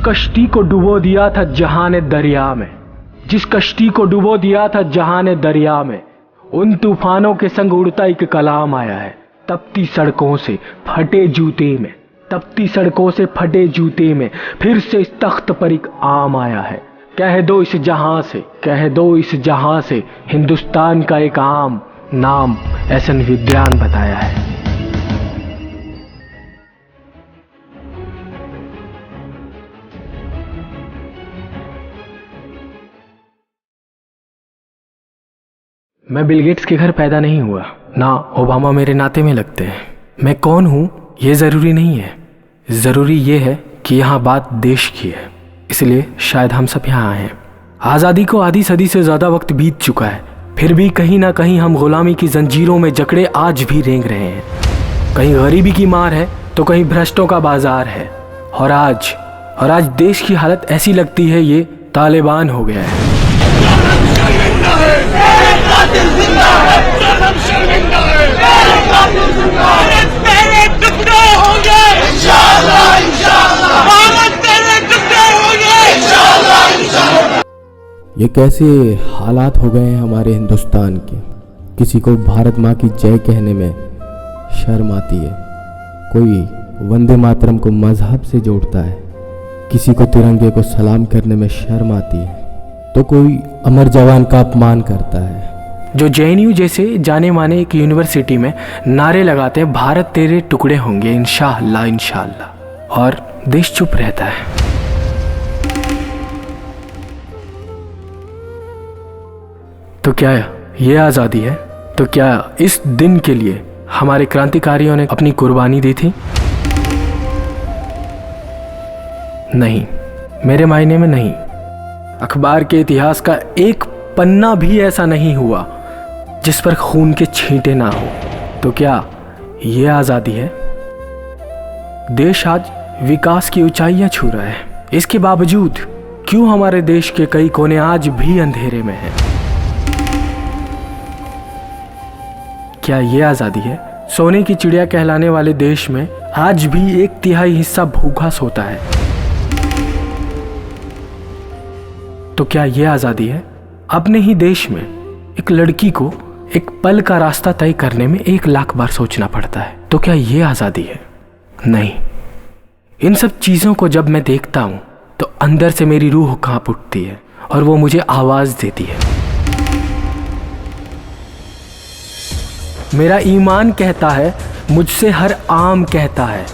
कश्ती को डुबो दिया था जहां ने दरिया में, जिस कश्ती को डुबो दिया था जहां ने दरिया में, उन तूफानों के संग उड़ता एक कलाम आया है। तपती सड़कों से फटे जूते में, तपती सड़कों से फटे जूते में फिर से इस तख्त पर एक आम आया है। कह दो इस जहां से, कह दो इस जहां से, हिंदुस्तान का एक आम नाम एसएन विद्वान बताया है। मैं बिल गेट्स के घर पैदा नहीं हुआ, ना ओबामा मेरे नाते में लगते हैं। मैं कौन हूँ ये ज़रूरी नहीं है, ज़रूरी ये है कि यहाँ बात देश की है, इसलिए शायद हम सब यहाँ आए हैं। आज़ादी को आधी सदी से ज़्यादा वक्त बीत चुका है, फिर भी कहीं ना कहीं हम गुलामी की जंजीरों में जकड़े आज भी रेंग रहे हैं। कहीं गरीबी की मार है तो कहीं भ्रष्टों का बाजार है। और आज देश की हालत ऐसी लगती है ये तालिबान हो गया है। ये कैसे हालात हो गए हैं हमारे हिंदुस्तान के। किसी को भारत माँ की जय कहने में शर्म आती है, कोई वंदे मातरम को मजहब से जोड़ता है, किसी को तिरंगे को सलाम करने में शर्म आती है, तो कोई अमर जवान का अपमान करता है। जो जेएनयू जैसे जाने माने एक यूनिवर्सिटी में नारे लगाते हैं भारत तेरे टुकड़े होंगे इंशाअल्लाह इंशाअल्लाह, और देश चुप रहता है। तो क्या ये आज़ादी है? तो क्या इस दिन के लिए हमारे क्रांतिकारियों ने अपनी कुर्बानी दी थी? नहीं, मेरे मायने में नहीं। अखबार के इतिहास का एक पन्ना भी ऐसा नहीं हुआ जिस पर खून के छींटे ना हो। तो क्या ये आज़ादी है? देश आज विकास की ऊंचाइयां छू रहा है, इसके बावजूद क्यों हमारे देश के कई कोने आज भी अंधेरे में हैं? क्या ये आज़ादी है? सोने की चिड़िया कहलाने वाले देश में आज भी 1/3 हिस्सा भूखा सोता है। तो क्या ये आज़ादी है? अपने ही देश में एक लड़की को एक पल का रास्ता तय करने में 1 लाख बार सोचना पड़ता है। तो क्या ये आज़ादी है? नहीं। इन सब चीज़ों को जब मैं देखता हूँ तो अंदर से मेरी रूह कांप उठती है और वो मुझे आवाज़ देती है। मेरा ईमान कहता है, मुझसे हर आम कहता है।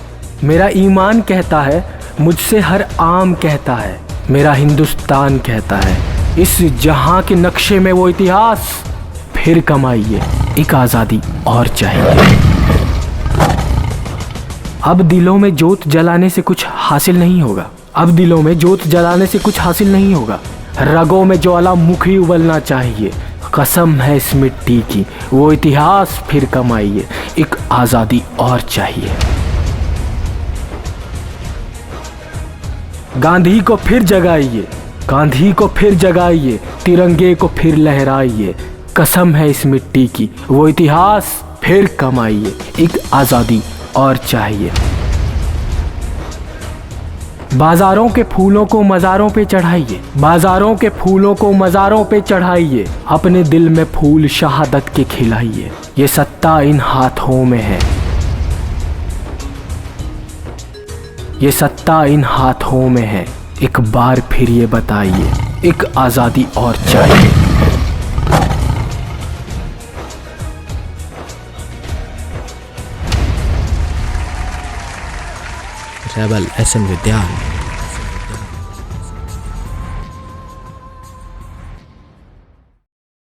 मेरा ईमान कहता है, मुझसे हर आम कहता है। मेरा हिंदुस्तान कहता है, इस जहां के नक्शे में वो इतिहास फिर कमाइए, एक आज़ादी और चाहिए। अब दिलों में जोत जलाने से कुछ हासिल नहीं होगा, अब दिलों में जोत जलाने से कुछ हासिल नहीं होगा। रगों में ज्वालामुखी उबलना चाहिए। कसम है इस मिट्टी की, वो इतिहास फिर कमाइए, एक आज़ादी और चाहिए। गांधी को फिर जगाइए, गांधी को फिर जगाइए, तिरंगे को फिर लहराइए। कसम है इस मिट्टी की, वो इतिहास फिर कमाइए, एक आज़ादी और चाहिए। बाजारों के फूलों को मज़ारों पे चढ़ाइए, बाजारों के फूलों को मज़ारों पे चढ़ाइए। अपने दिल में फूल शहादत के खिलाइए, ये सत्ता इन हाथों में है, ये सत्ता इन हाथों में है। एक बार फिर ये बताइए, एक आज़ादी और चाहिए। रेबल एसएन विद्वान।